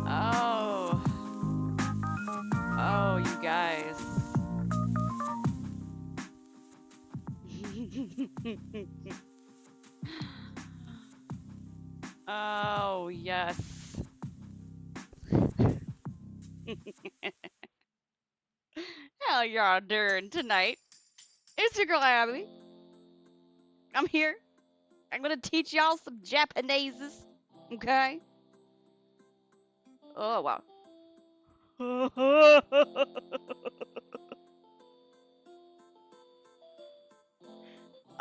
Oh. Oh, you guys. Oh, yes. How y'all doing tonight? It's your girl Abby. I'm here. I'm gonna teach y'all some Japanese. Okay? Oh, wow.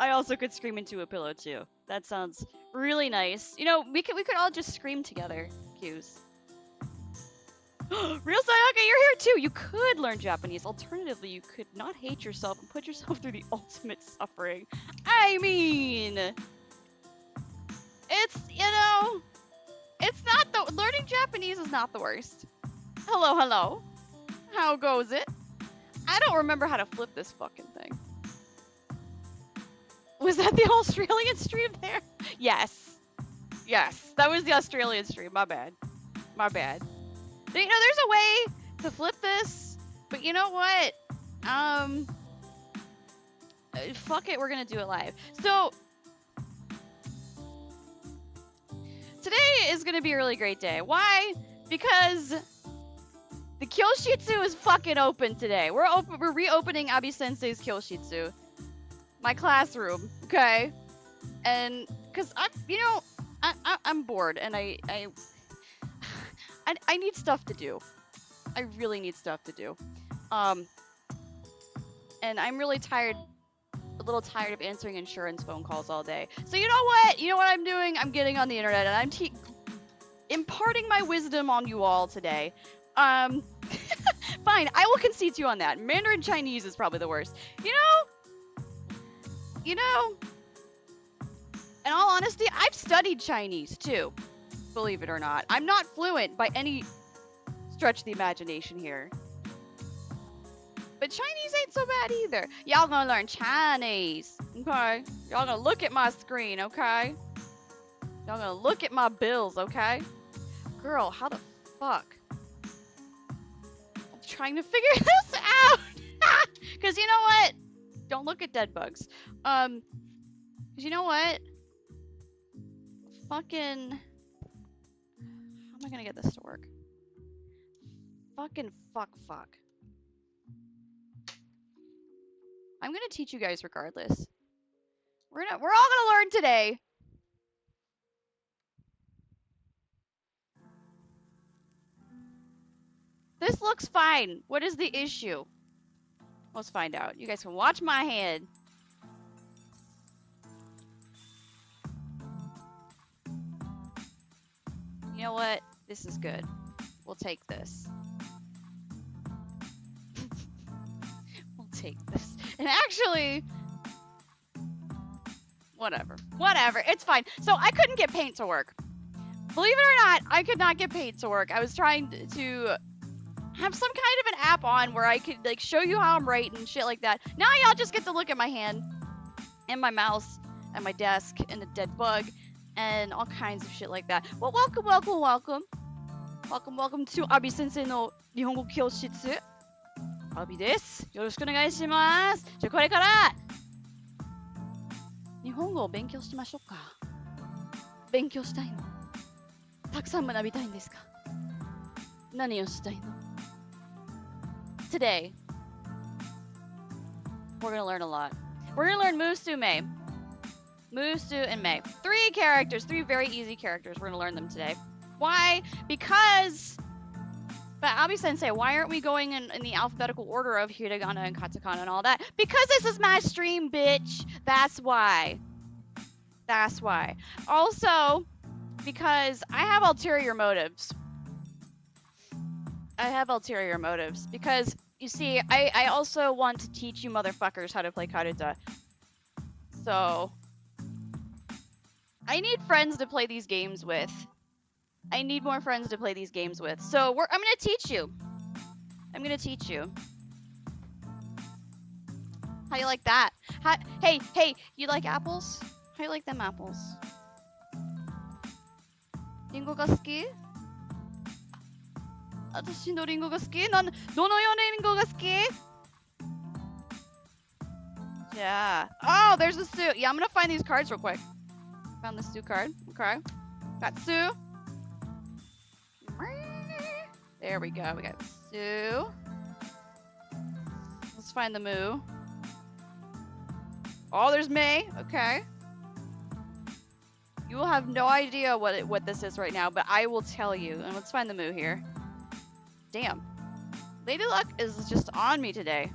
I also could scream into a pillow too. That sounds really nice. You know, we could all just scream together. Cues. Real Sayaka, you're here too. You could learn Japanese. Alternatively, you could not hate yourself and put yourself through the ultimate suffering. I mean, it's, it's not the learning Japanese is not the worst. Hello, hello. How goes it? I don't remember how to flip this fucking thing. Was that the Australian stream there? Yes. Yes, that was the Australian stream. My bad. My bad. You know, there's a way to flip this, but you know what? Fuck it, we're gonna do it live. So, today is gonna be a really great day. Why? Because the KYOSHITSU is fucking open today. We're reopening Abisensei's KYOSHITSU. My classroom, okay? And, cause I'm bored and I need stuff to do. I really need stuff to do. And I'm really tired, a little tired of answering insurance phone calls all day. So you know what? You know what I'm doing? I'm getting on the internet and I'm imparting my wisdom on you all today. Fine, I will concede to you on that. Mandarin Chinese is probably the worst. You know, in all honesty, I've studied Chinese too. Believe it or not. I'm not fluent by any stretch of the imagination here. But Chinese ain't so bad either. Y'all gonna learn Chinese, okay? Y'all gonna look at my screen, okay? Y'all gonna look at my bills, okay? Girl, how the fuck? I'm trying to figure this out! Cause you know what? Don't look at dead bugs. Cause you know what? Fucking... How am I gonna get this to work? Fucking fuck. I'm gonna teach you guys regardless. We're all gonna learn today. This looks fine. What is the issue? Let's find out. You guys can watch my hand. You know what? This is good. We'll take this. We'll take this. And actually, whatever. It's fine. So I couldn't get paint to work. Believe it or not, I could not get paint to work. I was trying to have some kind of an app on where I could like show you how I'm writing and shit like that. Now y'all just get to look at my hand and my mouse and my desk and the dead bug and all kinds of shit like that. Well, welcome to Abisensei no Nihongo Kyoshitsu. Abi desu. Yoroshiku onegai shimasu. じゃあこれから日本語を勉強しましょうか。勉強したいの？たくさん学びたいんですか？何をしたいの？ Today, we're gonna learn a lot. We're gonna learn Musume. Musu and Mei. 3 characters, 3 very easy characters. We're gonna learn them today. Why? Because... But Abisensei, why aren't we going in the alphabetical order of hiragana and katakana and all that? Because this is my stream, bitch! That's why. That's why. Also, because I have ulterior motives. Because, you see, I also want to teach you motherfuckers how to play karuta. So... I need friends to play these games with. I need more friends to play these games with. So I'm gonna teach you. How you like that? Hey, you like apples? How you like them apples? Ringo ga suki? Watashi no ringo ga suki? Dono yo ne ringo ga suki? Yeah. Oh, there's a Sue. Yeah, I'm gonna find these cards real quick. Found the Sue card. Okay. Got Sue. There we go. We got Sue. Let's find the Moo. Oh, there's May. Okay. You will have no idea what this is right now, but I will tell you. And let's find the Moo here. Damn. Lady Luck is just on me today.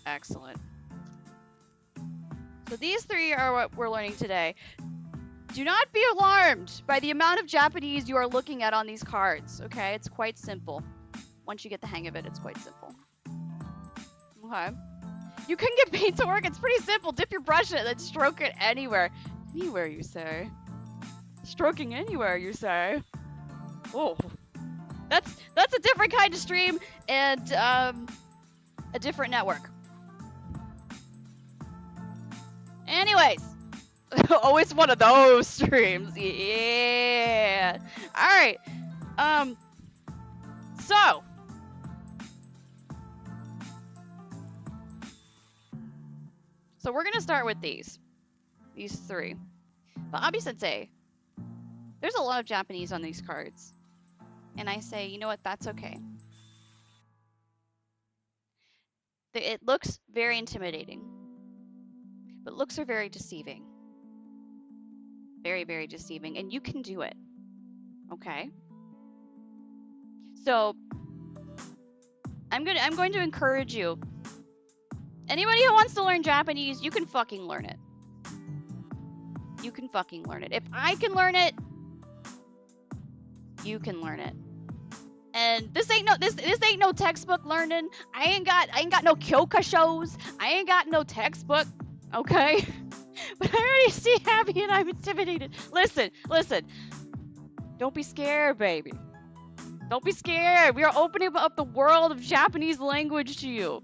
Excellent. So these three are what we're learning today. Do not be alarmed by the amount of Japanese you are looking at on these cards, okay? It's quite simple. Once you get the hang of it, it's quite simple. Okay. You can get paint to work. It's pretty simple. Dip your brush in it, then stroke it anywhere. Anywhere, you say? Stroking anywhere, you say? Oh. That's a different kind of stream and a different network. Anyways, always one of those streams. Yeah. All right. So we're gonna start with these three. But Abisensei, there's a lot of Japanese on these cards, and I say, you know what? That's okay. It looks very intimidating. But looks are very deceiving. Very, very deceiving. And you can do it. Okay? So, I'm going to encourage you. Anybody who wants to learn Japanese, you can fucking learn it. You can fucking learn it. If I can learn it, you can learn it. And this ain't no textbook learning. I ain't got no Kyoka shows. I ain't got no textbook. Okay? But I already see Abby and I'm intimidated. Listen. Don't be scared, baby. Don't be scared. We are opening up the world of Japanese language to you.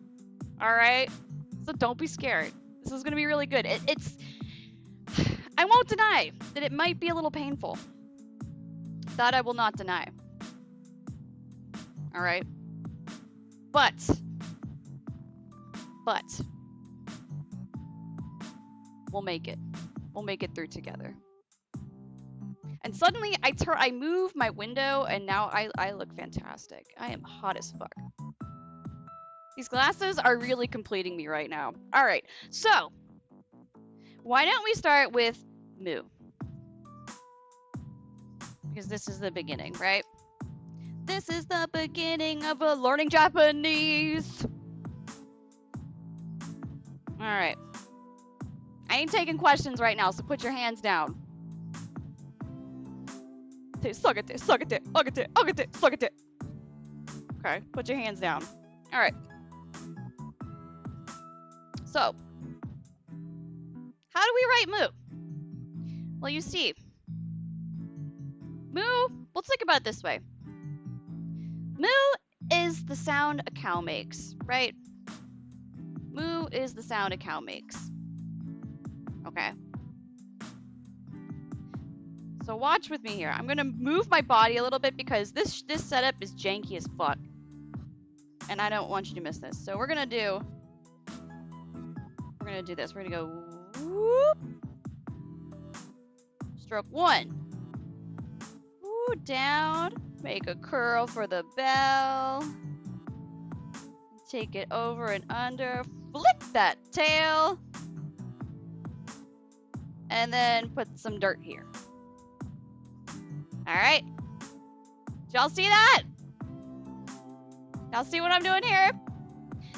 Alright? So don't be scared. This is going to be really good. I won't deny that it might be a little painful. That I will not deny. Alright? But we'll make it. We'll make it through together. And suddenly I move my window and now I look fantastic. I am hot as fuck. These glasses are really completing me right now. All right. So, why don't we start with Moo? Because this is the beginning, right? This is the beginning of learning Japanese. All right. I ain't taking questions right now, so put your hands down. Sugate, sugate, agate, agate, sugate. Okay, put your hands down. All right. So, how do we write Moo? Well, you see, Moo, let's think about it this way. Moo is the sound a cow makes, right? Moo is the sound a cow makes. Okay. So watch with me here. I'm gonna move my body a little bit because this setup is janky as fuck. And I don't want you to miss this. So we're gonna do this. We're gonna go whoop. Stroke 1. Woo, down. Make a curl for the bell. Take it over and under. Flick that tail. And then put some dirt here. Alright. Did y'all see that? Y'all see what I'm doing here?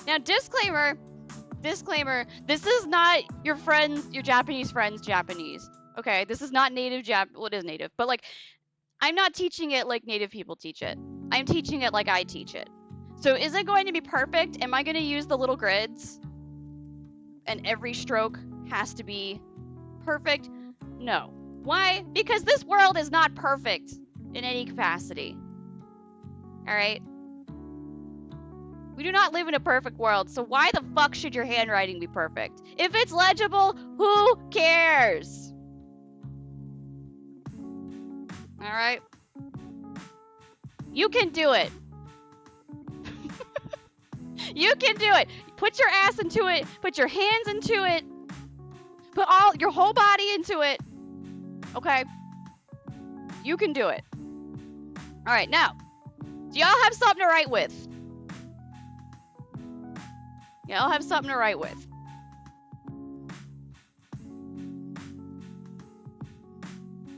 Now, disclaimer, this is not your Japanese friend's Japanese. Okay, this is not native well, it is native, but like, I'm not teaching it like native people teach it. I'm teaching it like I teach it. So is it going to be perfect? Am I going to use the little grids? And every stroke has to be perfect? No. Why? Because this world is not perfect in any capacity. Alright? We do not live in a perfect world, so why the fuck should your handwriting be perfect? If it's legible, who cares? Alright? You can do it. You can do it. Put your ass into it. Put your hands into it. Put your whole body into it. Okay? You can do it. Alright, now. Do y'all have something to write with? Y'all have something to write with.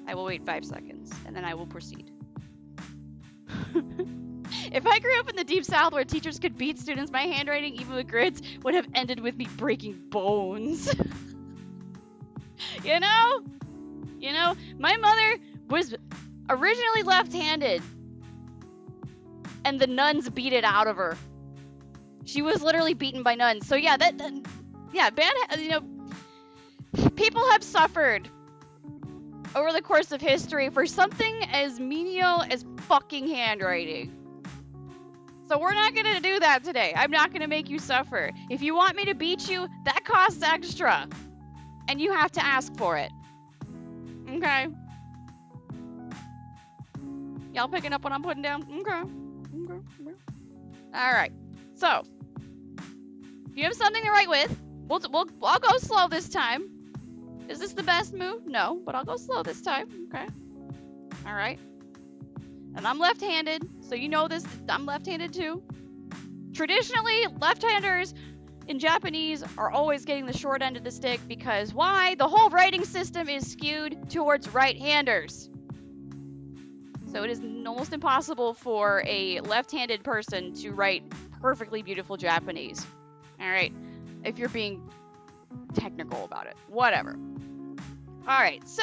I will wait 5 seconds, and then I will proceed. If I grew up in the Deep South where teachers could beat students, my handwriting, even with grids, would have ended with me breaking bones. You know? You know, my mother was originally left-handed, and the nuns beat it out of her. She was literally beaten by nuns. So yeah, you know, people have suffered over the course of history for something as menial as fucking handwriting. So we're not gonna do that today. I'm not gonna make you suffer. If you want me to beat you, that costs extra. And you have to ask for it. Okay? Y'all picking up what I'm putting down? Okay. Alright. So, if you have something to write with, I'll go slow this time. Is this the best move? No, but I'll go slow this time. Okay. Alright. And I'm left-handed, so you know this. I'm left-handed too. Traditionally, left-handers in Japanese are always getting the short end of the stick because why? The whole writing system is skewed towards right-handers. So it is almost impossible for a left-handed person to write perfectly beautiful Japanese. Alright? If you're being technical about it. Whatever. Alright, so,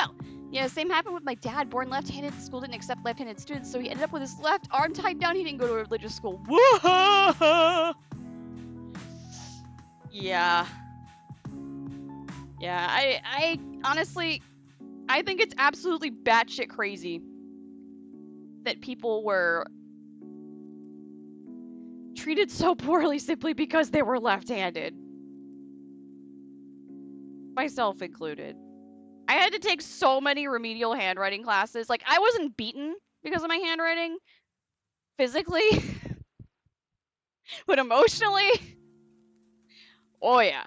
yeah, same happened with my dad. Born left-handed, school didn't accept left-handed students, so he ended up with his left arm tied down. He didn't go to a religious school. Yeah. Yeah, I honestly, I think it's absolutely batshit crazy that people were treated so poorly simply because they were left-handed. Myself included. I had to take so many remedial handwriting classes. Like, I wasn't beaten because of my handwriting physically, but emotionally, oh yeah.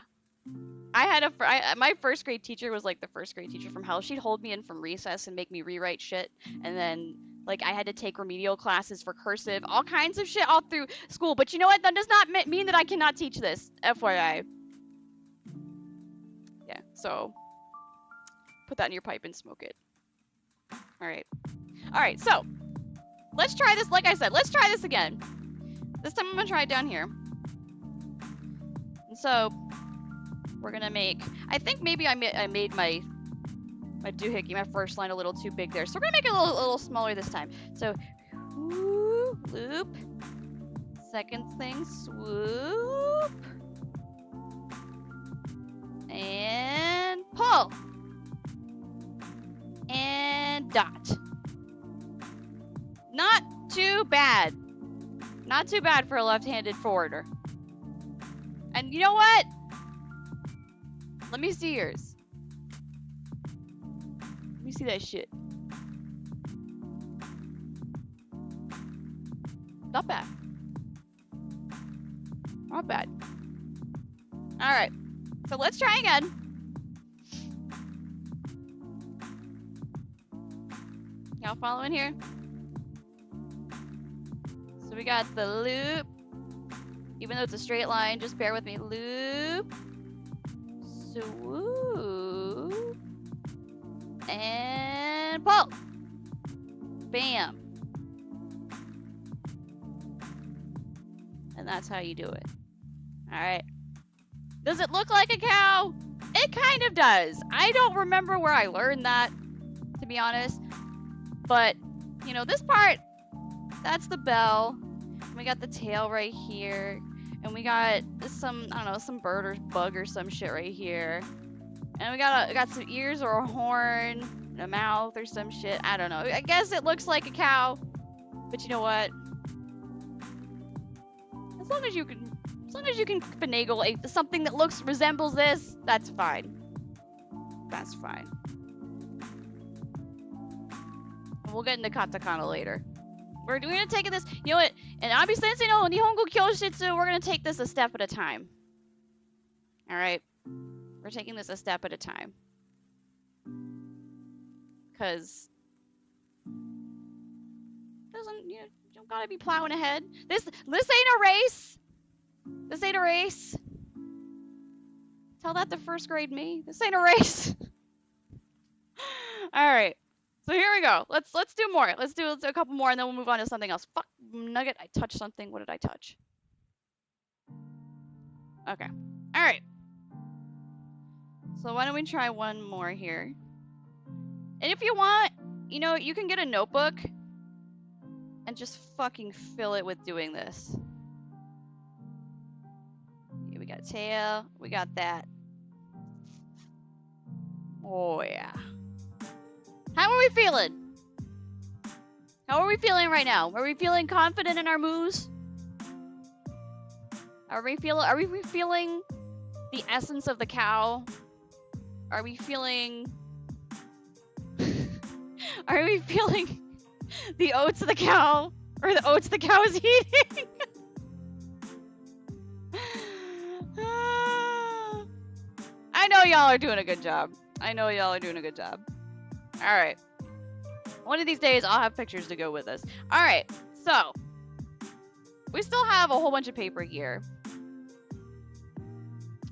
I had my first grade teacher was like the first grade teacher from hell. She'd hold me in from recess and make me rewrite shit, and then like I had to take remedial classes for cursive, all kinds of shit all through school. But you know what? That does not mean that I cannot teach this. FYI. Yeah. So put that in your pipe and smoke it. All right. All right. So let's try this. Like I said, let's try this again. This time I'm gonna try it down here. And so we're gonna make. I think maybe I made my doohickey, my first line, a little too big there. So we're gonna make it a little smaller this time. So loop. Second thing, swoop. And pull. And dot. Not too bad. Not too bad for a left-handed forwarder. And you know what? Let me see yours. Let me see that shit. Not bad. Not bad. Alright. So let's try again. Y'all following here? So we got the loop. Even though it's a straight line, just bear with me. Loop. Swoop. And pull. Bam. And that's how you do it. Alright. Does it look like a cow? It kind of does. I don't remember where I learned that, to be honest. But, you know, this part, that's the bell. We got the tail right here. And we got some, I don't know, some bird or bug or some shit right here. And we got some ears or a horn, and a mouth or some shit. I don't know. I guess it looks like a cow. But you know what? As long as you can finagle something that resembles this, that's fine. That's fine. We'll get into katakana later. We're gonna take this. You know what? And Abisensei no Nihongo Kyoshitsu, we're gonna take this a step at a time. All right. We're taking this a step at a time. Cause you don't gotta be plowing ahead. This ain't a race. This ain't a race. Tell that to first grade me. This ain't a race. All right. So here we go. Let's do more. Let's do a couple more, and then we'll move on to something else. Fuck, nugget. I touched something. What did I touch? Okay. All right. So why don't we try one more here? And if you want, you know, you can get a notebook and just fucking fill it with doing this. Okay, we got tail. We got that. Oh, yeah. How are we feeling? How are we feeling right now? Are we feeling confident in our moves? Are we feeling the essence of the cow? Are we feeling Are we feeling the oats of the cow? Or the oats the cow is eating? I know y'all are doing a good job. I know y'all are doing a good job. Alright. One of these days, I'll have pictures to go with us. Alright, so. We still have a whole bunch of paper here.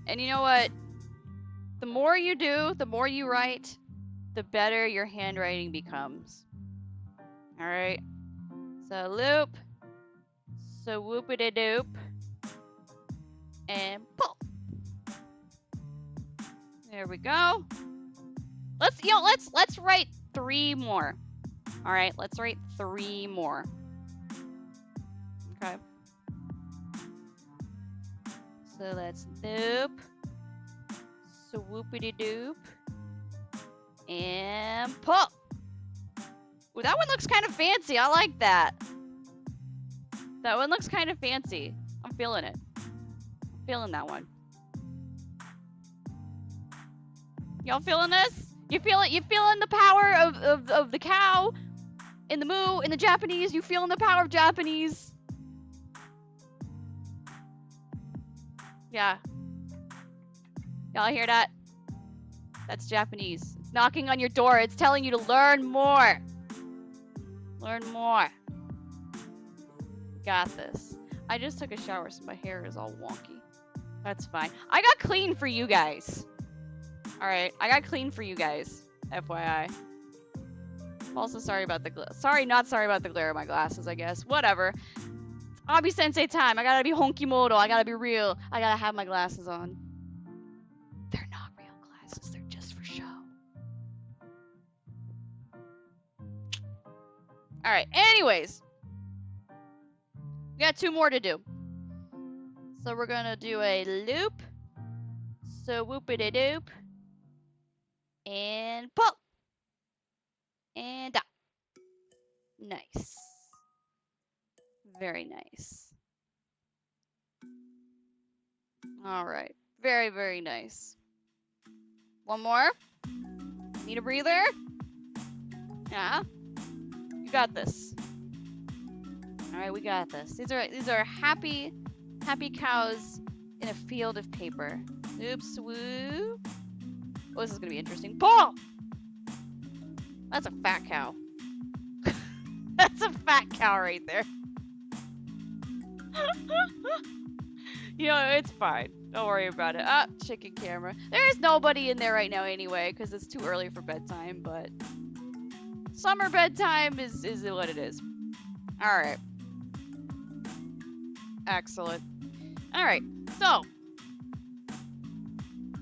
And you know what? The more you do, the more you write, the better your handwriting becomes. Alright. So loop. So whoopity-doop. And pull. There we go. Let's write 3 more. Alright, let's write 3 more. Okay. So let's loop. So whoopity-doop. And pull. Ooh, that one looks kind of fancy. I like that. That one looks kind of fancy. I'm feeling it. I'm feeling that one. Y'all feeling this? You feeling the power of the cow in the moo in the Japanese? You feeling the power of Japanese? Yeah. Y'all hear that? That's Japanese. It's knocking on your door. It's telling you to learn more. Learn more. Got this. I just took a shower, so my hair is all wonky. That's fine. I got clean for you guys. Alright, I got clean for you guys. FYI. I'm also sorry about the not sorry about the glare of my glasses, I guess. Whatever. It's Abisensei time. I gotta be honki-modo. I gotta be real. I gotta have my glasses on. They're not real glasses. They're just for show. Alright, anyways. We got 2 more to do. So we're gonna do a loop. So whoopity-doop. And pull. And down. Nice. Very nice. Alright. Very, very nice. One more. Need a breather? Yeah. You got this. Alright, we got this. These are happy cows in a field of paper. Oops, woo. Oh, this is gonna be interesting. Pull! That's a fat cow. That's a fat cow right there. You know, it's fine. Don't worry about it. Ah, chicken camera. There's nobody in there right now anyway, because it's too early for bedtime, but summer bedtime is what it is. Alright. Excellent. Alright, so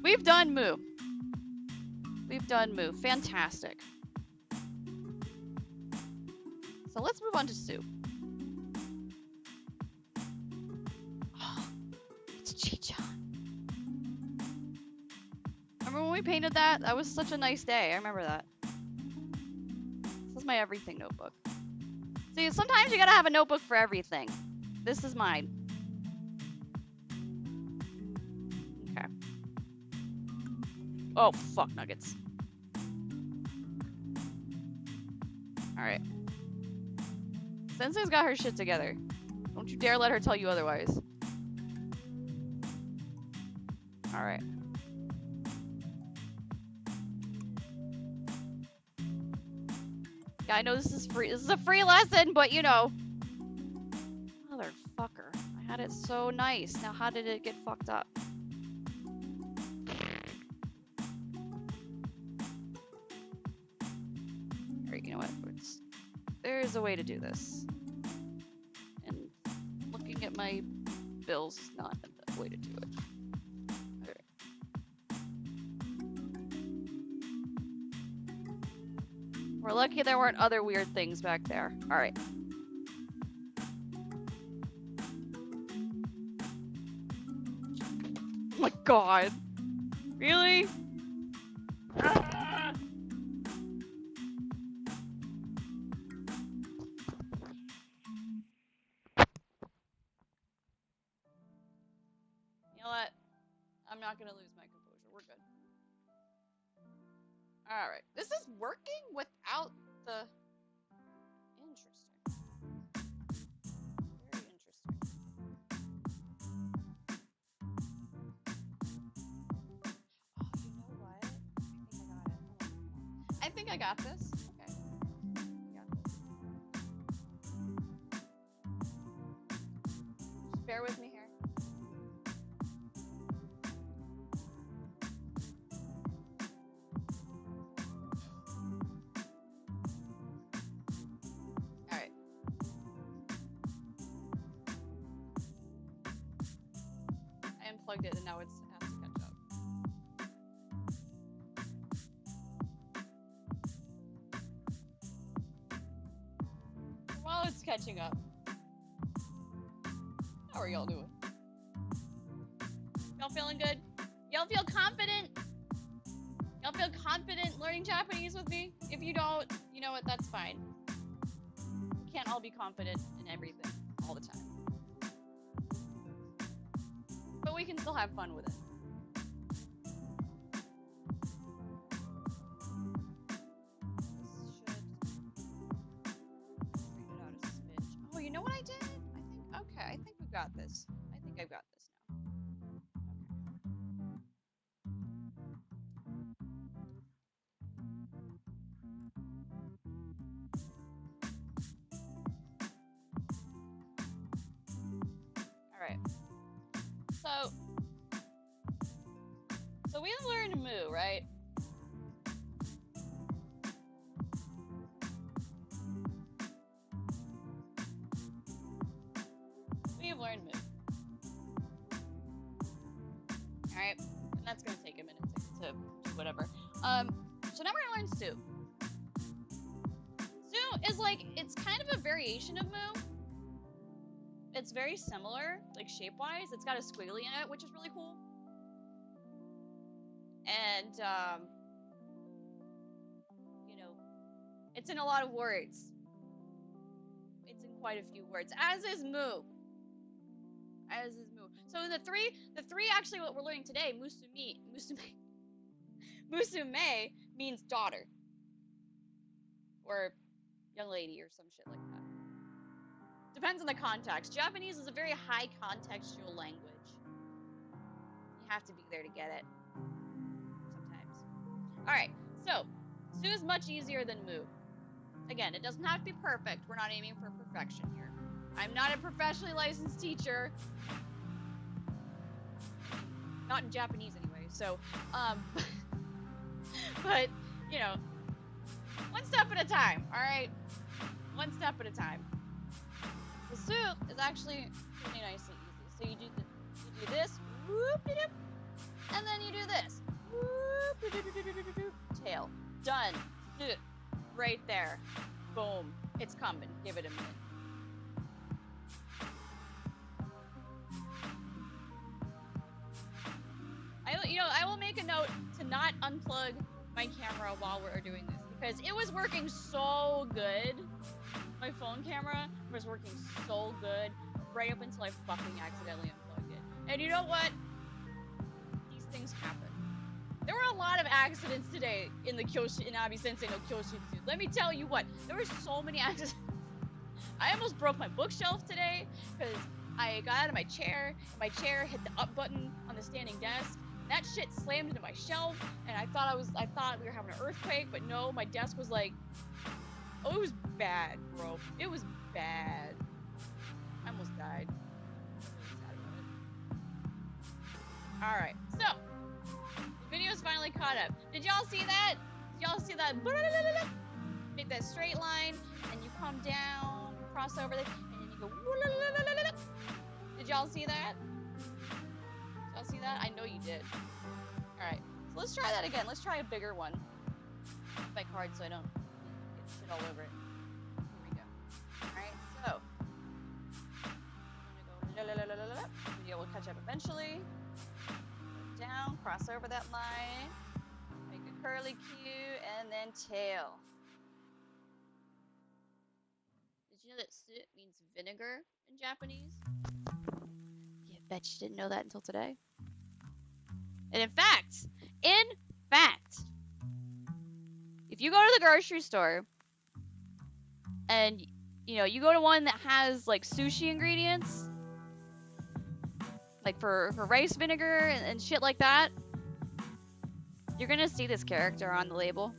we've done moo. We've done moo. Fantastic. So let's move on to soup. Oh, it's Chi-chan. Remember when we painted that? That was such a nice day. I remember that. This is my everything notebook. See, sometimes you gotta have a notebook for everything. This is mine. Oh, fuck nuggets. Alright. Sensei's got her shit together. Don't you dare let her tell you otherwise. Alright. Yeah, I know this is free. This is a free lesson, but you know. Motherfucker. I had it so nice. Now how did it get fucked up? Alright, you know what? There's a way to do this. And looking at my bills is not the way to do it. Alright. We're lucky there weren't other weird things back there. Alright. Oh my god. Really? Ah! You know what? I'm not gonna lose my composure. We're good. Alright. This is working without the... Interesting. Very interesting. Oh, you know what? I think I got this. Okay. I got this. Just bear with me here. Alright. I unplugged it and now it has to catch up. While it's catching up, how are y'all doing? Y'all feeling good? Y'all feel confident? Y'all feel confident learning Japanese with me? If you don't, you know what, that's fine. We can't all be confident in everything all the time. But we can still have fun with it. Oh, you know what I did? I think we've got this. I think I've got this now. Okay. Alright. So we learned moo, right? We have learned moo. Alright, and that's gonna take a minute to whatever. So now we're gonna learn su. Su is like, it's kind of a variation of moo. It's very similar, like shape-wise. It's got a squiggly in it, which is really cool. And, you know, it's in a lot of words. It's in quite a few words, as is moo. As is moo. So the three actually what we're learning today, musume means daughter. Or young lady or some shit like that. Depends on the context. Japanese is a very high contextual language. You have to be there to get it. Sometimes. Alright, so su is much easier than mu. Again, it doesn't have to be perfect. We're not aiming for perfection here. I'm not a professionally licensed teacher. Not in Japanese anyway, so, but, you know, one step at a time, alright? One step at a time. The su is actually pretty nice and easy. So you do this, whoop-de-doop, and then you do this, whoop-de-doop, tail. Done. Su. Right there. Boom. It's coming. Give it a minute. I will make a note to not unplug my camera while we're doing this because it was working so good. My phone camera was working so good right up until I fucking accidentally unplugged it. And you know what? These things happen. There were a lot of accidents today in the Abisensei no Kyoshitsu. Let me tell you what, there were so many accidents. I almost broke my bookshelf today because I got out of my chair. My chair hit the up button on the standing desk. That shit slammed into my shelf, and I thought we were having an earthquake, but no, my desk was like, oh, it was bad, bro. It was bad. I almost died. Alright, so the video's finally caught up. Did y'all see that? Did y'all see that? Make that straight line, and you come down, cross over there, and then you go. Did y'all see that? Did y'all see that? I know you did. Alright, so let's try that again. Let's try a bigger one. My card so I don't get shit all over it. Here we go. Alright, so I'm gonna go. Video will catch up eventually. Down, cross over that line, make a curly Q, and then tail. Did you know that "su" means vinegar in Japanese? Yeah, bet you didn't know that until today. And in fact, if you go to the grocery store and you go to one that has like sushi ingredients, like for rice vinegar and shit like that, you're gonna see this character on the label.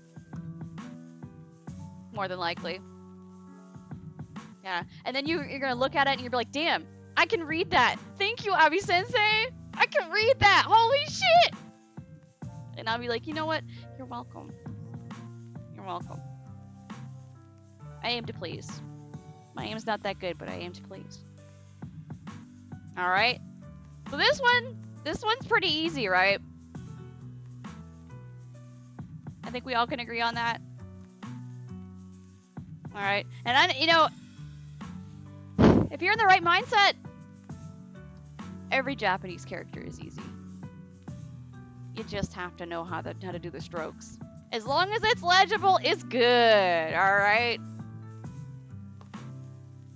More than likely. Yeah. And then you're gonna look at it and you'll be like, damn, I can read that. Thank you, Abisensei. I can read that. Holy shit. And I'll be like, you know what? You're welcome. You're welcome. I aim to please. My aim's not that good, but I aim to please. Alright. So this one's pretty easy, right? I think we all can agree on that. All right, and if you're in the right mindset, every Japanese character is easy. You just have to know how to do the strokes. As long as it's legible, it's good. All right.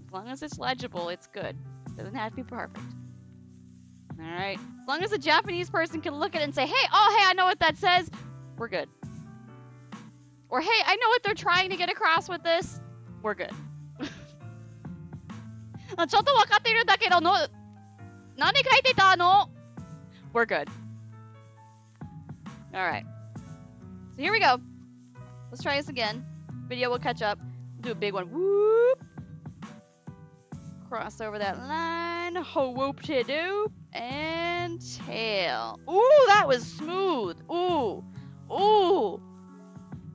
As long as it's legible, it's good. Doesn't have to be perfect. Alright. As long as a Japanese person can look at it and say, hey, I know what that says, we're good. Or, hey, I know what they're trying to get across with this, we're good. ちょっと分かっているんだけど、何書いてたの? We're good. Alright. So here we go. Let's try this again. Video will catch up. Do a big one. Whoop. Cross over that line. Ho whoop to doop. And tail. Ooh, that was smooth. Ooh. Ooh.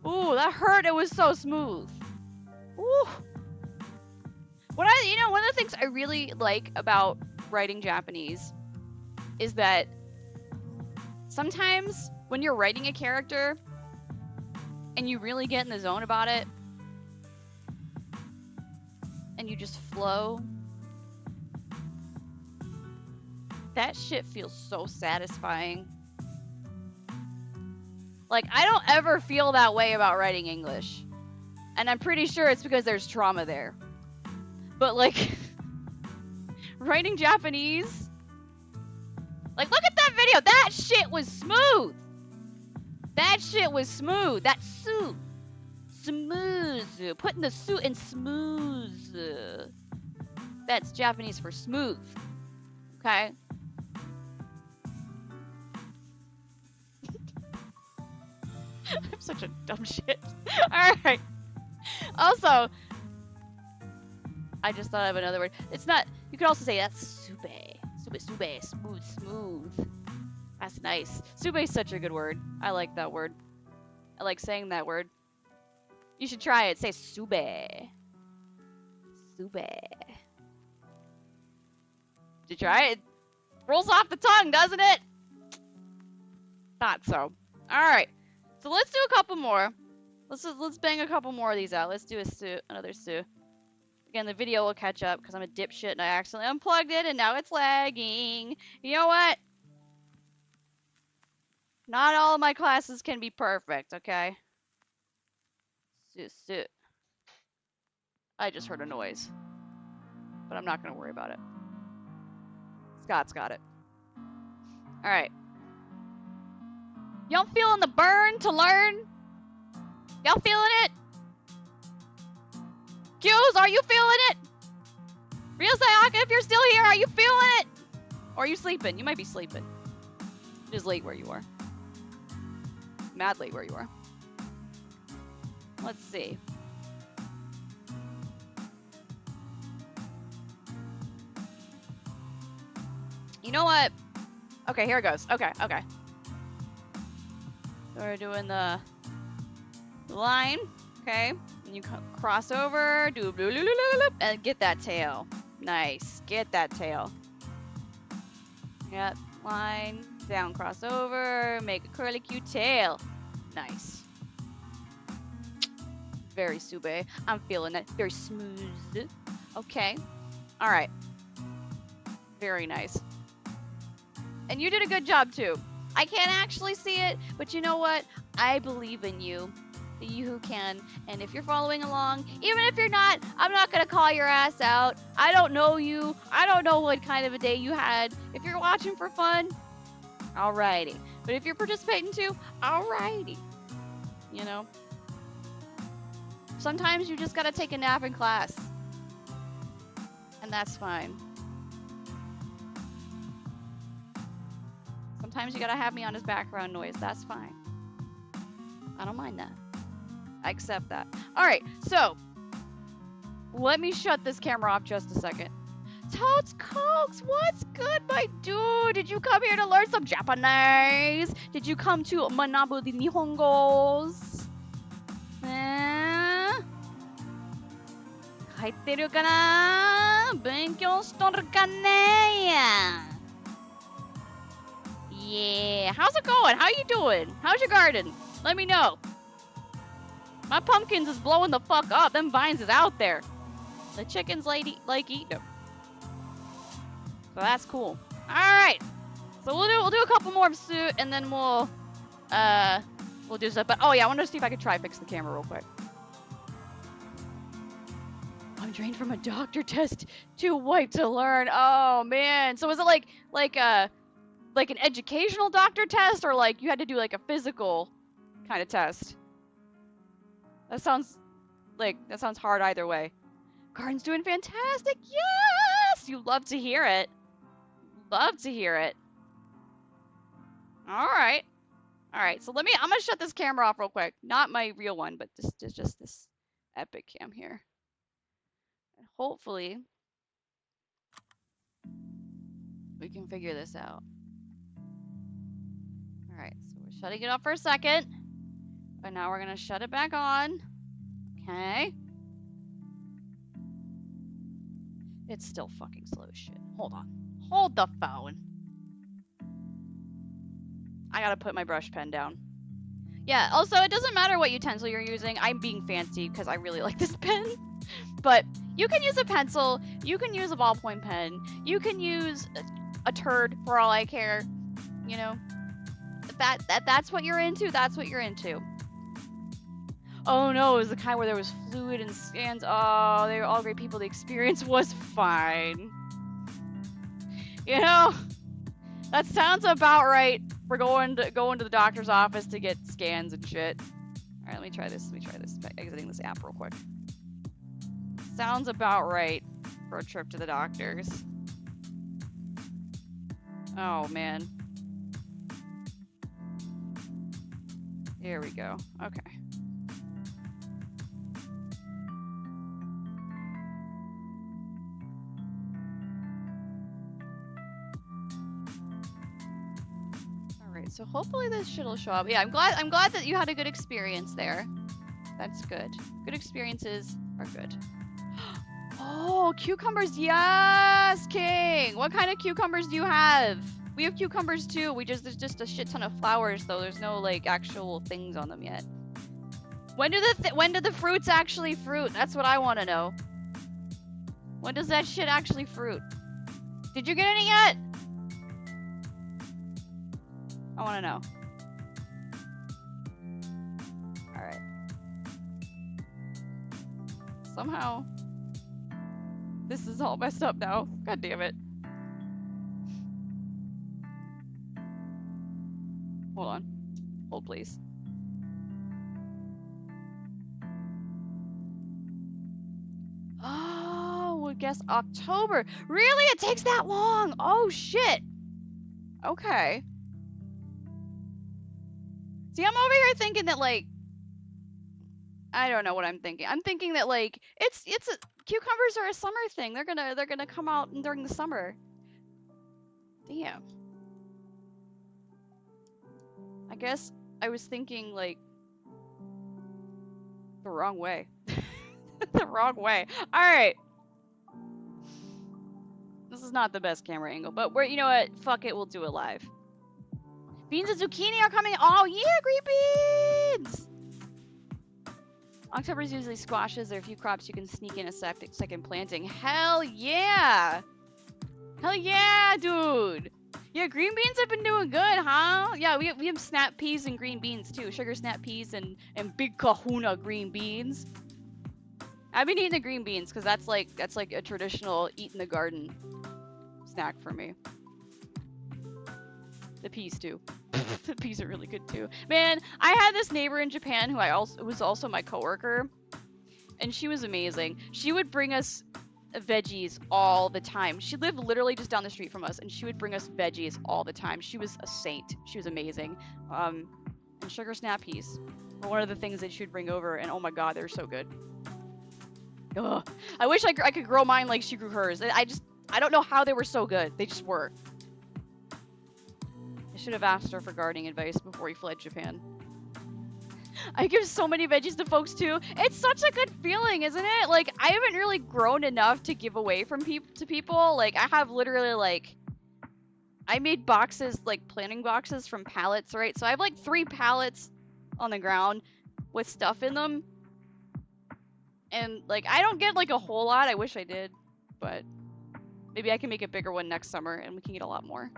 Ooh, that hurt. It was so smooth. Ooh. One of the things I really like about writing Japanese is that sometimes when you're writing a character and you really get in the zone about it and you just flow, that shit feels so satisfying. Like, I don't ever feel that way about writing English. And I'm pretty sure it's because there's trauma there. But, like, writing Japanese, like, look at that video. That shit was smooth. That shit was smooth. That suit. Smooth. Putting the suit in smooth. That's Japanese for smooth. Okay? I'm such a dumb shit. Alright. Also, I just thought of another word. It's not, you could also say that's sube. Sube. Smooth. That's nice. Sube is such a good word. I like that word. I like saying that word. You should try it. Say sube. Sube. Did you try it? Rolls off the tongue, doesn't it? Thought so. Alright. So let's do a couple more. Let's bang a couple more of these out. Let's do another Su. Again, the video will catch up because I'm a dipshit and I accidentally unplugged it and now it's lagging. You know what? Not all of my classes can be perfect, okay? Su. I just heard a noise. But I'm not going to worry about it. Scott's got it. Alright. Y'all feeling the burn to learn? Y'all feeling it? Q's, are you feeling it? Real Sayaka, if you're still here, are you feeling it? Or are you sleeping? You might be sleeping. It is late where you are. Mad late where you are. Let's see. You know what? Okay, here it goes. Okay. So we're doing the line, okay? And you cross over, do and get that tail. Nice. Get that tail. Yep. Line, down, cross over, make a curly cute tail. Nice. Very sube. I'm feeling it. Very smooth. Okay. All right. Very nice. And you did a good job too. I can't actually see it, but you know what? I believe in you. You who can. And if you're following along, even if you're not, I'm not going to call your ass out. I don't know you. I don't know what kind of a day you had. If you're watching for fun, alrighty. But if you're participating too, alrighty. You know? Sometimes you just got to take a nap in class. And that's fine. Sometimes you got to have me on as background noise. That's fine. I don't mind that. I accept that. All right, so let me shut this camera off just a second. Toads Cokes, what's good, my dude? Did you come here to learn some Japanese? Did you come to Manabu the Nihongos? 入ってるかな？勉強しとるかね？ Yeah, how's it going? How you doing? How's your garden? Let me know. My pumpkins is blowing the fuck up. Them vines is out there. The chickens like eating them. So that's cool. All right. So we'll do a couple more of suit, and then we'll do stuff. But oh yeah, I wanted to see if I could try fix the camera real quick. I'm drained from a doctor test. Too white to learn. Oh man. So was it like an educational doctor test, or like you had to do like a physical kind of test? That sounds hard either way. Garden's doing fantastic. Yes! You love to hear it. Love to hear it. All right. So I'm gonna shut this camera off real quick. Not my real one, but just this epic cam here. And hopefully we can figure this out. All right, so we're shutting it off for a second. But now we're gonna shut it back on. Okay. It's still fucking slow as shit. Hold on. Hold the phone. I gotta put my brush pen down. Yeah, also, it doesn't matter what utensil you're using. I'm being fancy because I really like this pen. But you can use a pencil. You can use a ballpoint pen. You can use a turd for all I care. You know? That's what you're into. That's what you're into. Oh no, it was the kind where there was fluid and scans. Oh, they were all great people. The experience was fine. You know, that sounds about right. We're going to the doctor's office to get scans and shit. All right, let me try this by exiting this app real quick. Sounds about right for a trip to the doctor's. Oh man. Here we go. Okay. So hopefully this shit'll show up. Yeah, I'm glad that you had a good experience there. That's good. Good experiences are good. Oh, cucumbers, yes, King. What kind of cucumbers do you have? We have cucumbers too. There's just a shit ton of flowers though. There's no like actual things on them yet. When do the fruits actually fruit? That's what I want to know. When does that shit actually fruit? Did you get any yet? I want to know. Alright. Somehow, this is all messed up now. God damn it. Hold Hold, please. Oh, I guess October. Really? It takes that long? Oh, shit. Okay. See, I'm over here thinking that, like, I don't know what I'm thinking. I'm thinking that, like, cucumbers are a summer thing. They're gonna come out during the summer. Damn. I guess I was thinking, like, the wrong way. The wrong way. Alright. This is not the best camera angle, but you know what? Fuck it, we'll do it live. Beans and zucchini are coming. Oh, yeah, green beans! October is usually squashes. There are a few crops you can sneak in a second planting. Hell yeah! Hell yeah, dude! Yeah, green beans have been doing good, huh? Yeah, we have snap peas and green beans too. Sugar snap peas and big kahuna green beans. I've been eating the green beans because that's like a traditional eat in the garden snack for me. The peas too. The peas are really good too. Man, I had this neighbor in Japan who was also my coworker, and she was amazing. She would bring us veggies all the time. She lived literally just down the street from us, and she would bring us veggies all the time. She was a saint. She was amazing. And sugar snap peas were one of the things that she would bring over, and oh my god, they're so good. Ugh. I wish I could grow mine like she grew hers. I don't know how they were so good. They just were. I should have asked her for gardening advice before we fled Japan. I give so many veggies to folks too. It's such a good feeling, isn't it? Like, I haven't really grown enough to give away from people. Like, I have literally, like, I made boxes, like planting boxes from pallets, right? So I have like 3 pallets on the ground with stuff in them. And like, I don't get like a whole lot. I wish I did, but maybe I can make a bigger one next summer and we can get a lot more.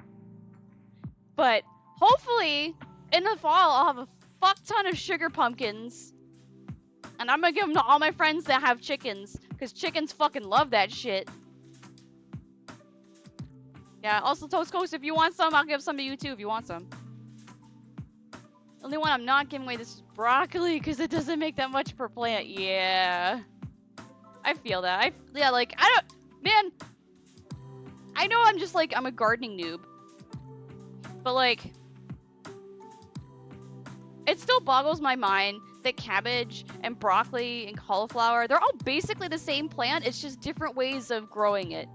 But hopefully in the fall, I'll have a fuck ton of sugar pumpkins. And I'm gonna give them to all my friends that have chickens, because chickens fucking love that shit. Yeah, also Toast Coast, if you want some, I'll give some to you too if you want some. The only one I'm not giving away this is broccoli, because it doesn't make that much per plant. Yeah. I feel that. Yeah, like, man, I know I'm just like, I'm a gardening noob. But like, it still boggles my mind that cabbage and broccoli and cauliflower, they're all basically the same plant, it's just different ways of growing it.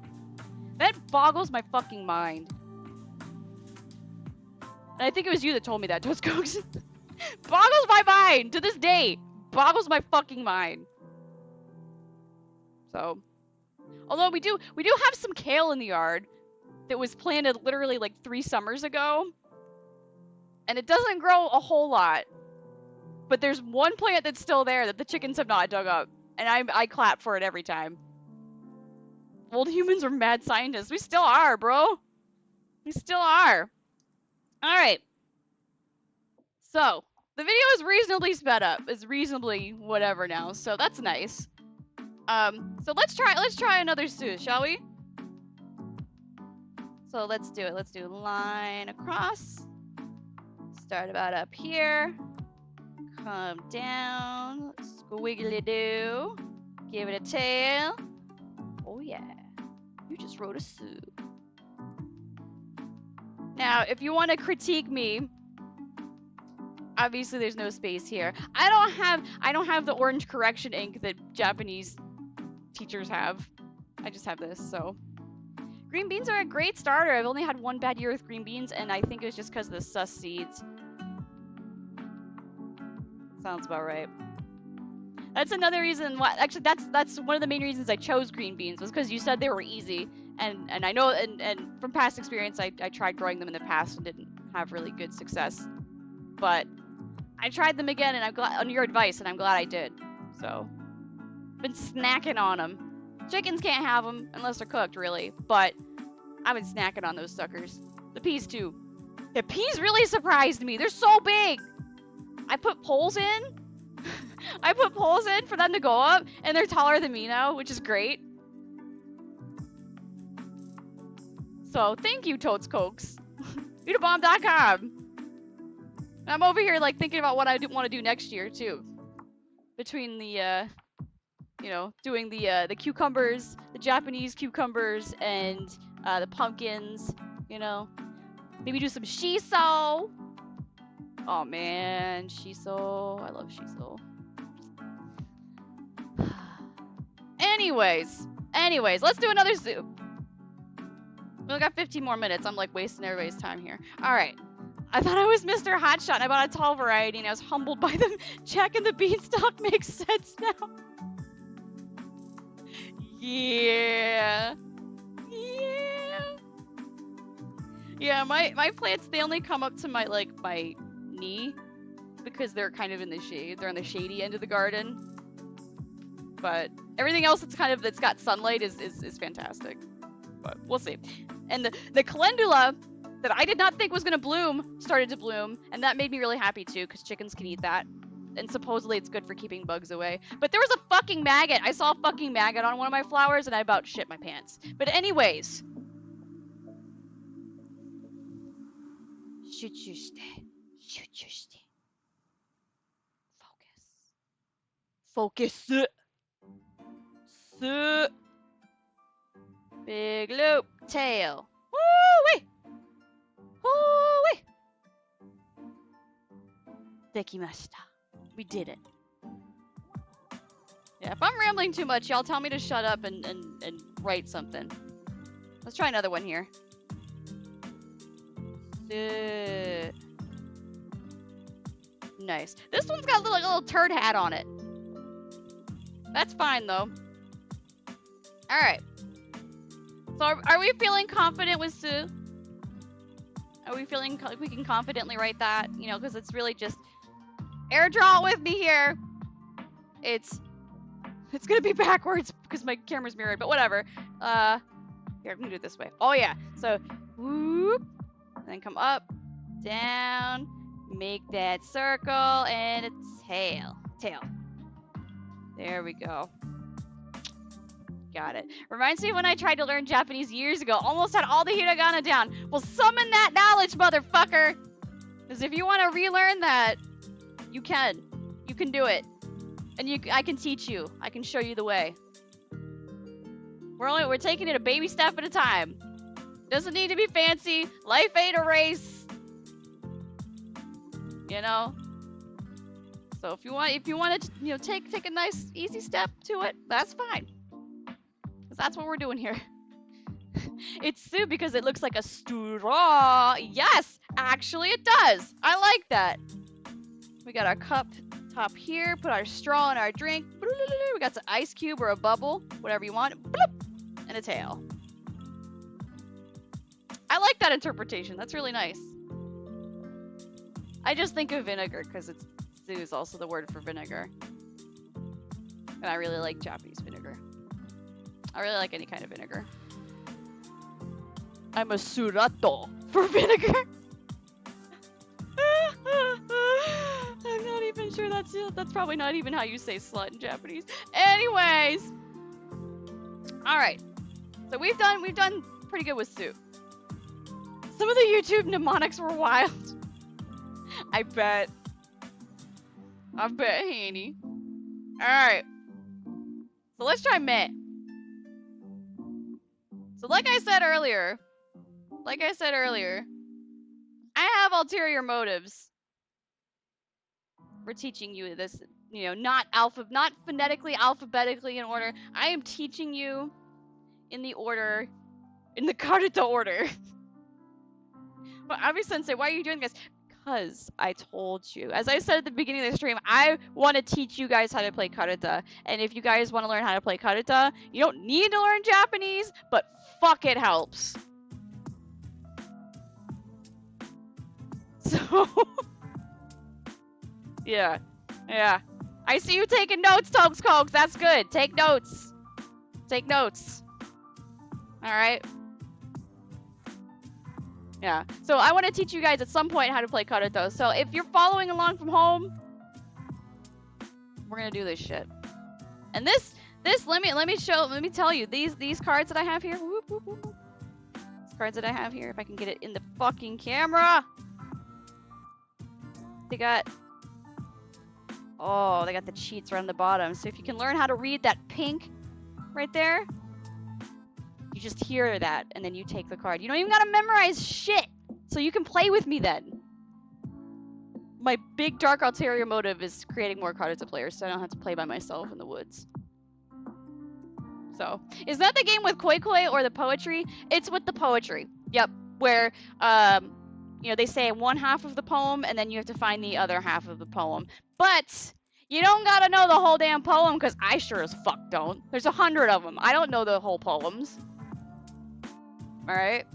That boggles my fucking mind. And I think it was you that told me that, Toast Cokes. Boggles my mind to this day. Boggles my fucking mind. So, although we do have some kale in the yard that was planted literally like 3 summers ago. And it doesn't grow a whole lot. But there's one plant that's still there that the chickens have not dug up. And I clap for it every time. Old humans are mad scientists. We still are, bro. We still are. Alright. So, the video is reasonably sped up. It's reasonably whatever now. So that's nice. So let's try another stew, shall we? So let's do it. Let's do line across. Start about up here. Come down. Squiggly do. Give it a tail. Oh yeah. You just wrote a stew. Now, if you want to critique me, obviously there's no space here. I don't have the orange correction ink that Japanese teachers have. I just have this, so. Green beans are a great starter. I've only had one bad year with green beans, and I think it was just because of the sus seeds. Sounds about right. That's another reason why, actually that's one of the main reasons I chose green beans, was because you said they were easy. And I know, and from past experience, I tried growing them in the past and didn't have really good success. But I tried them again, and I'm glad, on your advice, and I'm glad I did. So, been snacking on them. Chickens can't have them unless they're cooked, really. But I've been snacking on those suckers. The peas, too. The peas really surprised me. They're so big. I put poles in. I put poles in for them to go up, and they're taller than me now, which is great. So, thank you, Totes Cokes. Eatabomb.com. I'm over here like thinking about what I want to do next year too. Between the you know, doing the cucumbers, the Japanese cucumbers, and the pumpkins. You know, maybe do some shiso. Oh man, shiso! I love shiso. Anyways, let's do another zoo. We only got 15 more minutes. I'm like wasting everybody's time here. All right. I thought I was Mr. Hotshot and I bought a tall variety and I was humbled by them. Jack and the Beanstalk makes sense now. Yeah. Yeah, my plants, they only come up to my knee because they're kind of in the shade. They're on the shady end of the garden. But everything else that's got sunlight is fantastic. But we'll see. And the calendula that I did not think was gonna bloom started to bloom, and that made me really happy too, because chickens can eat that. And supposedly it's good for keeping bugs away. But there was a fucking maggot. I saw a fucking maggot on one of my flowers and I about shit my pants. But anyways. Focus. Big loop. Tail. Woo-wee! Woo-wee! Dekimashita. We did it. Yeah, if I'm rambling too much, y'all tell me to shut up and write something. Let's try another one here. Nice. This one's got a little turd hat on it. That's fine, though. Alright. So, are we feeling confident with Sue? Are we feeling like we can confidently write that? You know, because it's really just... Air draw it with me here. It's gonna be backwards because my camera's mirrored, but whatever. Here, I'm gonna do it this way. Oh, yeah. So, whoop. And then come up, down, make that circle, and a tail. Tail. There we go. Got it. Reminds me when I tried to learn Japanese years ago. Almost had all the hiragana down. Well, summon that knowledge, motherfucker! Because if you want to relearn that, you can. You can do it. And I can teach you. I can show you the way. We're taking it a baby step at a time. Doesn't need to be fancy. Life ain't a race. You know? So if you want to, you know, take a nice easy step to it, that's fine. Cuz that's what we're doing here. It's Sue because it looks like a straw. Yes, actually it does. I like that. We got our cup top here, put our straw in our drink. We got some ice cube or a bubble, whatever you want. And a tail. I like that interpretation. That's really nice. I just think of vinegar because Sue is also the word for vinegar. And I really like Japanese vinegar. I really like any kind of vinegar. I'm a surato for vinegar. I'm not even sure that's probably not even how you say slut in Japanese. Anyways. Alright. So we've done pretty good with Sue. Some of the YouTube mnemonics were wild. I bet, Haney. Alright. So let's try me. So like I said earlier, I have ulterior motives for teaching you this, you know, not phonetically, alphabetically in order. I am teaching you in the karuta order. But Abisensei, why are you doing this? Because I told you. As I said at the beginning of the stream, I want to teach you guys how to play karuta. And if you guys want to learn how to play karuta, you don't need to learn Japanese, but fuck, it helps. So, yeah. I see you taking notes, Tokes Cokes. That's good. Take notes. Alright? Yeah. So I want to teach you guys at some point how to play karuta. So if you're following along from home, we're gonna do this shit. And this let me tell you, these cards that I have here. These cards that I have here, if I can get it in the fucking camera. They got... Oh, they got the cheats right on the bottom. So if you can learn how to read that pink right there, you just hear that, and then you take the card. You don't even gotta memorize shit! So you can play with me then. My big dark ulterior motive is creating more cards to players, so I don't have to play by myself in the woods. So, is that the game with Koi Koi or the poetry? It's with the poetry. Yep, where, you know, they say one half of the poem, and then you have to find the other half of the poem. But you don't gotta know the whole damn poem, because I sure as fuck don't. There's 100 of them. I don't know the whole poems. Alright?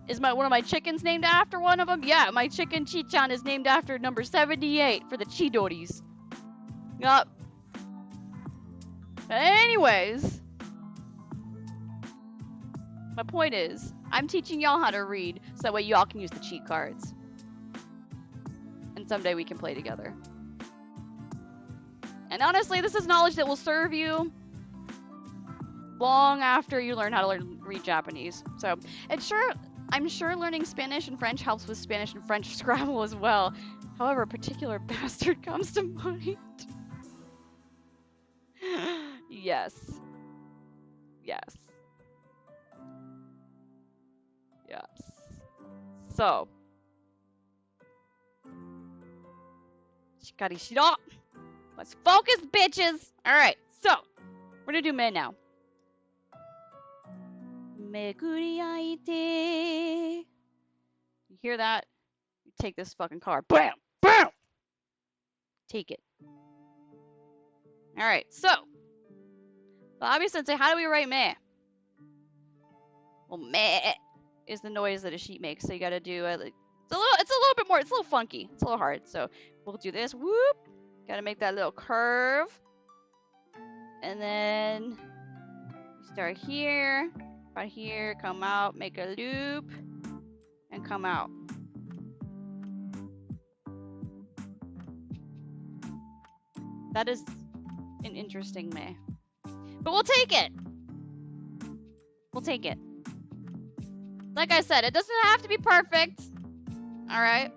Is one of my chickens named after one of them? Yeah, my chicken Chi-chan is named after number 78 for the Chidoris. Yup. Anyways. My point is, I'm teaching y'all how to read, so that way y'all can use the cheat cards. And someday we can play together. And honestly, this is knowledge that will serve you long after you learn how to read Japanese. So, I'm sure learning Spanish and French helps with Spanish and French Scrabble as well. However, a particular bastard comes to mind. Yes. Yes. Yes. So. Shikari shiro! Let's focus, bitches! Alright, so. We're gonna do me now. Meguriaite. You hear that? You take this fucking card. Bam! Bam! Take it. Alright, so. Abisensei, how do we write meh? Well, meh is the noise that a sheep makes, so you gotta do it's a little bit more, it's a little funky. It's a little hard, so we'll do this. Whoop! Gotta make that little curve. And then you start here. Right here, come out, make a loop, and come out. That is an interesting meh. But we'll take it! We'll take it. Like I said, it doesn't have to be perfect. Alright?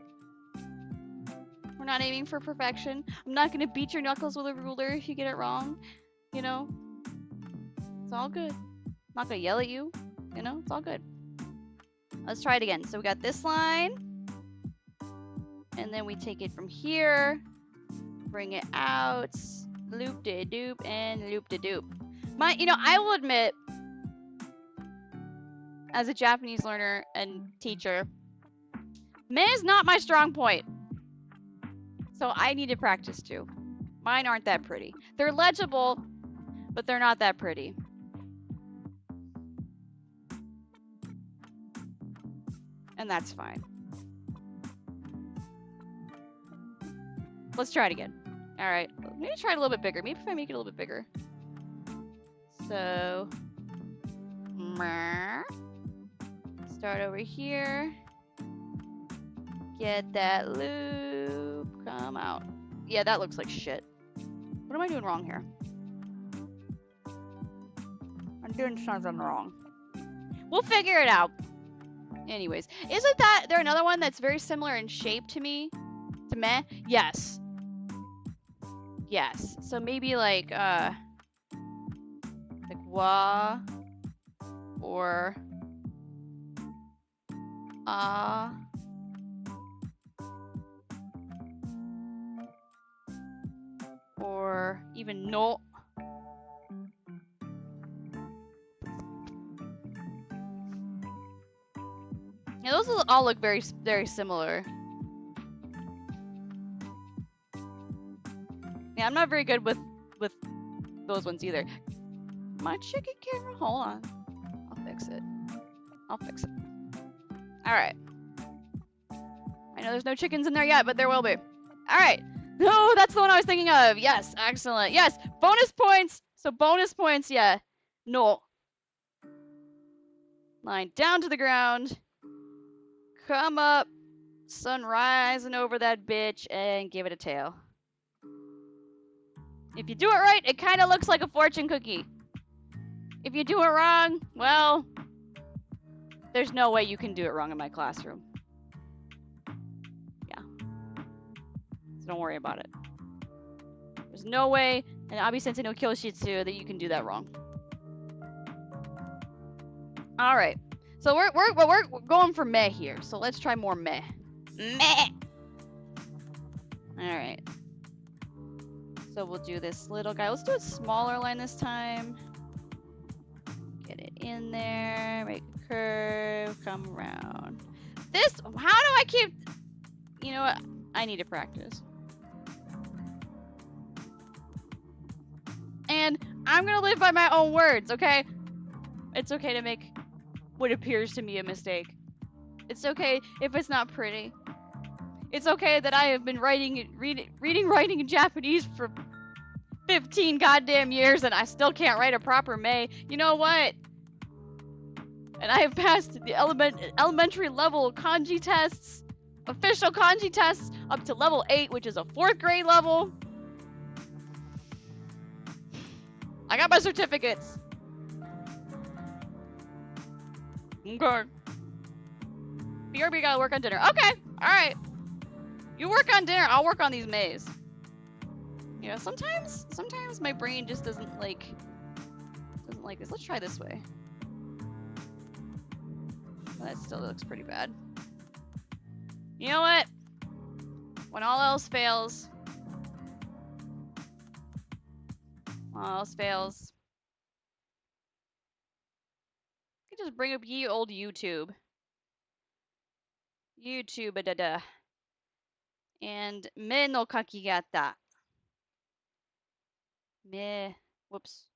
We're not aiming for perfection. I'm not gonna beat your knuckles with a ruler if you get it wrong. You know? It's all good. I'm not gonna yell at you. You know? It's all good. Let's try it again. So we got this line. And then we take it from here. Bring it out. Loop-de-doop and loop-de-doop. I will admit, as a Japanese learner and teacher, meh is not my strong point. So I need to practice too. Mine aren't that pretty. They're legible, but they're not that pretty. And that's fine. Let's try it again. Alright, maybe try it a little bit bigger. Maybe if I make it a little bit bigger. So, start over here. Get that loop. Come out. Yeah, that looks like shit. What am I doing wrong here? I'm doing something wrong. We'll figure it out. Anyways, isn't there another one that's very similar in shape to me? To meh? Yes. Yes. So maybe like wa or or even no. Yeah, those all look very, very similar. Yeah, I'm not very good with those ones either. My chicken camera, hold on. I'll fix it. Alright. I know there's no chickens in there yet, but there will be. Alright. No, that's the one I was thinking of. Yes, excellent. Yes, bonus points. So bonus points, yeah. No. Line down to the ground. Come up. Sun rising over that bitch and give it a tail. If you do it right, it kind of looks like a fortune cookie. If you do it wrong, well, there's no way you can do it wrong in my classroom. Yeah. So don't worry about it. There's no way in Abisensei no KYOSHITSU that you can do that wrong. All right. So we're going for meh here. So let's try more meh. Meh. All right. So we'll do this little guy. Let's do a smaller line this time. Get it in there. Make a curve. Come around. This. How do I keep? You know what? I need to practice. And I'm gonna live by my own words. Okay. It's okay to make what appears to me a mistake. It's okay if it's not pretty. It's okay that I have been reading writing in Japanese for 15 goddamn years and I still can't write a proper mei. You know what? And I have passed the elementary level kanji tests, official kanji tests, up to level 8, which is a 4th grade level. I got my certificates. Okay. BRB gotta work on dinner. Okay, alright. You work on dinner, I'll work on these meis. You know, sometimes my brain just doesn't like this. Let's try this way. That still looks pretty bad. You know what? When all else fails, I can just bring up ye old YouTube. YouTube and me no kakigata. Me. Whoops.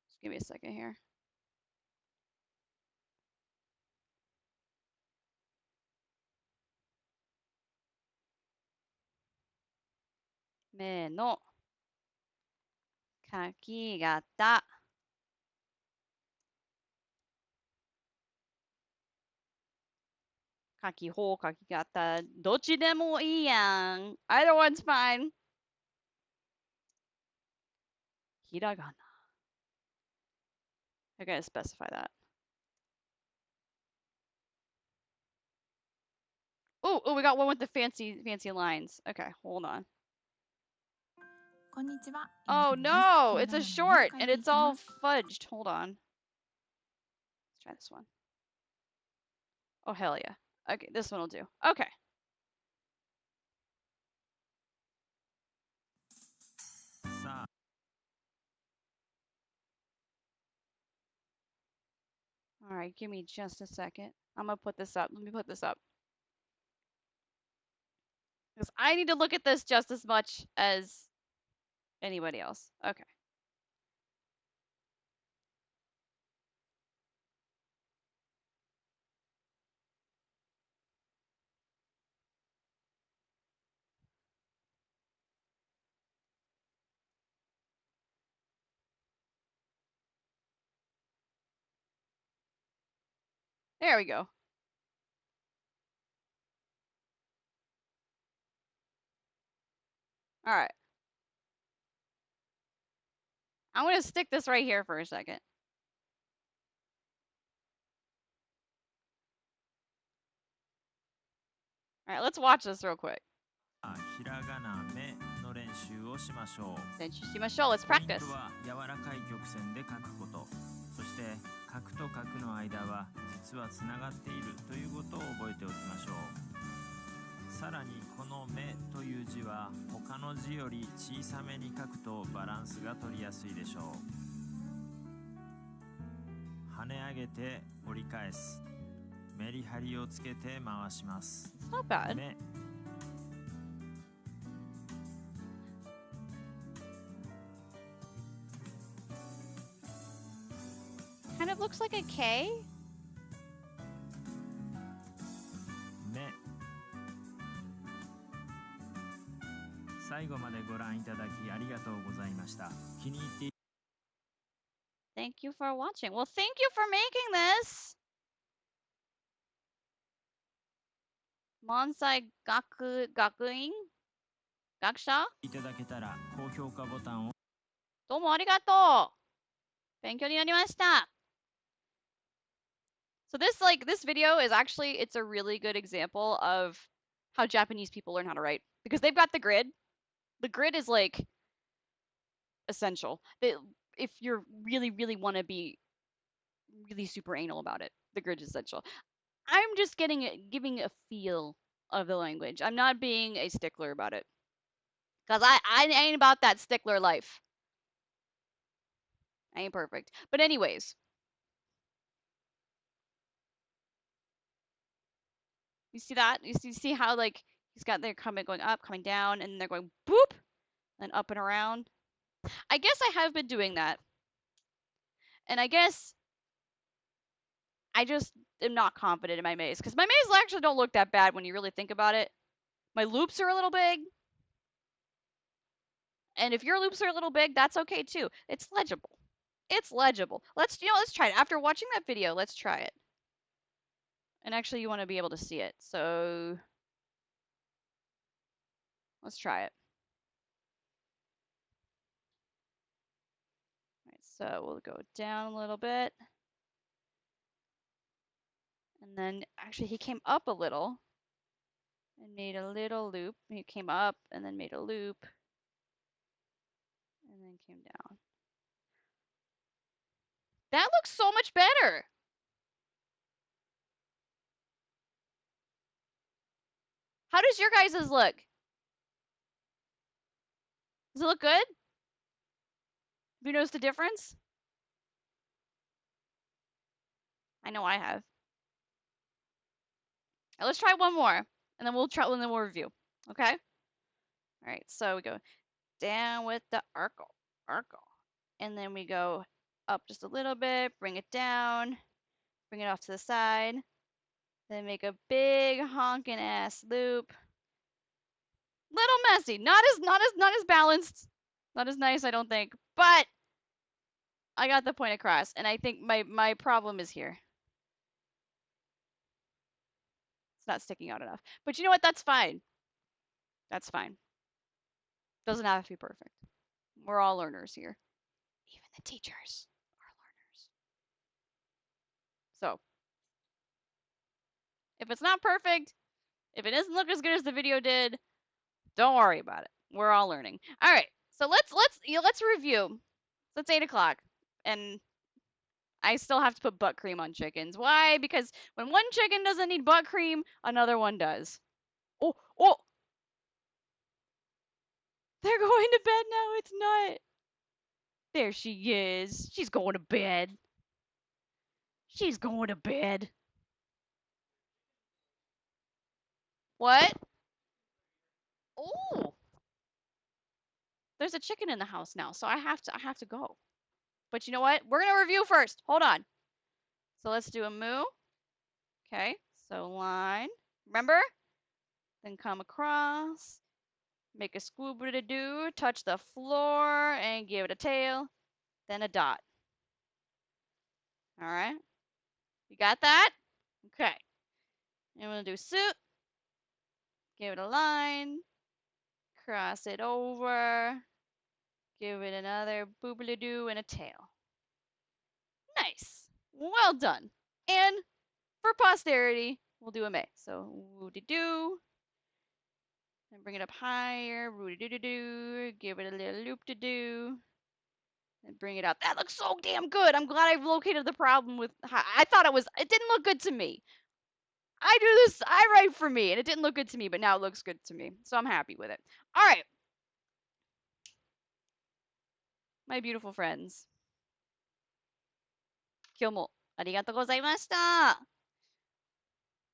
Just give me a second here. Me no kakigata. Kakiho, kakigata. Dochi demo ii yan. Either one's fine. Hiragana. I gotta specify that. Oh, we got one with the fancy lines. Okay, hold on. Oh no, it's a short and it's all fudged. Hold on. Let's try this one. Oh hell yeah. Okay, this one will do. Okay. All right, give me just a second. I'm gonna put this up. Let me put this up. Because I need to look at this just as much as anybody else. Okay. There we go. All right. I'm gonna stick this right here for a second. All right, let's watch this real quick. Let's practice. そして角と角の間は実はつながっているということを覚えておきましょう。さらにこの目という字は他の字より小さめに書くとバランスが取りやすいでしょう。跳ね上げて折り返す。メリハリをつけて回します。It's not bad. 目 Kind of looks like a K. 目最後までご覧いただきありがとうございました。気に入って Thank you for watching. Well, thank you for making this. Monsai Gakuin? Gakusha? いただけたら高評価ボタンを Domo arigatou. 勉強になりました。So this video is actually, it's a really good example of how Japanese people learn how to write because they've got the grid. The grid is like essential. If you really want to be really super anal about it, the grid is essential. I'm just giving a feel of the language. I'm not being a stickler about it because I ain't about that stickler life. I ain't perfect. But anyways, you see that? You see how like he's got their going up, coming down, and they're going boop, and up and around. I guess I have been doing that, and I guess I just am not confident in my maze because my mazes actually don't look that bad when you really think about it. My loops are a little big, and if your loops are a little big, that's okay too. It's legible. It's legible. Let's try it. After watching that video, let's try it. And actually, you want to be able to see it, so let's try it. All right, so we'll go down a little bit. And then actually he came up a little and made a little loop. He came up and then made a loop and then came down. That looks so much better. How does your guys's look? Does it look good? Have you noticed the difference? I know I have. Right, let's try one more and then we'll review. Okay? All right, so we go down with the arco. And then we go up just a little bit, bring it down, bring it off to the side, then make a big honking ass loop. Little messy, not as balanced, not as nice, I don't think, but I got the point across, and I think my problem is here. It's not sticking out enough. But you know what? That's fine. That's fine. Doesn't have to be perfect. We're all learners here. Even the teachers are learners. So, if it's not perfect, if it doesn't look as good as the video did, don't worry about it. We're all learning. All right. So let's review. It's 8 o'clock, and I still have to put butt cream on chickens. Why? Because when one chicken doesn't need butt cream, another one does. Oh, oh! They're going to bed now. It's not. There she is. She's going to bed. She's going to bed. What? Oh! There's a chicken in the house now, so I have to go. But you know what? We're gonna review first. Hold on. So let's do a moo. Okay. So line. Remember? Then come across. Make a scoobity-doo, touch the floor, and give it a tail, then a dot. All right? You got that? Okay. And we'll do suit, give it a line, cross it over, give it another boobly-doo and a tail. Nice. Well done. And for posterity, we'll do a may. So, woo-de-doo, and bring it up higher, woo-de-doo-doo-doo, give it a little loop-de-doo. And bring it out. That looks so damn good. I'm glad I've located the problem with. I thought it didn't look good to me. I do this. I write for me, and it didn't look good to me, but now it looks good to me. So I'm happy with it. All right, my beautiful friends. 今日もありがとうございました。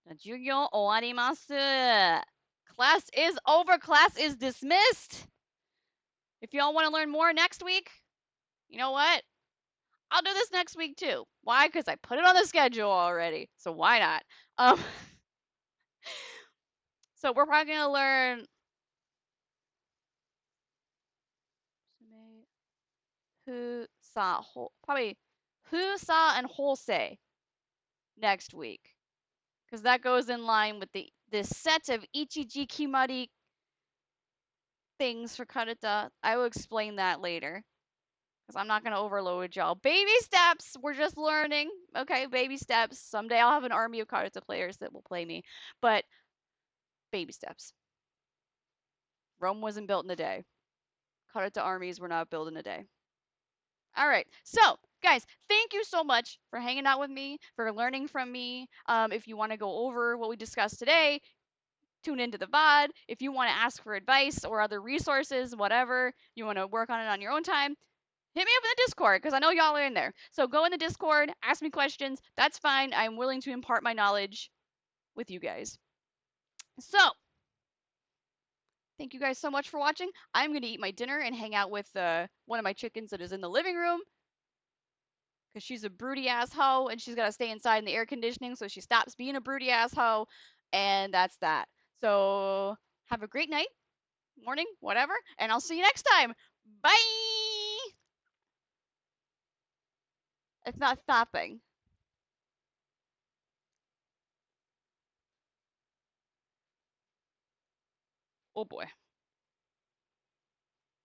授業終わります。Class is over. Class is dismissed. If y'all want to learn more next week, you know what? I'll do this next week too. Why? Because I put it on the schedule already. So why not? So we're probably gonna learn who saw probably who saw and Hosei next week, because that goes in line with the set of Ichiji Kimari things for Karata. I will explain that later, because I'm not gonna overload y'all. Baby steps. We're just learning. Okay, baby steps. Someday I'll have an army of Karata players that will play me, but Baby steps. Rome wasn't built in a day. Karate armies were not built in a day. All right. So, guys, thank you so much for hanging out with me, for learning from me. If you want to go over what we discussed today, tune into the VOD. If you want to ask for advice or other resources, whatever, you want to work on it on your own time, hit me up in the Discord because I know y'all are in there. So go in the Discord, ask me questions. That's fine. I'm willing to impart my knowledge with you guys. So, thank you guys so much for watching. I'm going to eat my dinner and hang out with one of my chickens that is in the living room because she's a broody ass hoe and she's got to stay inside in the air conditioning so she stops being a broody ass hoe. And that's that. So, have a great night, morning, whatever, and I'll see you next time. Bye! It's not stopping. Oh boy.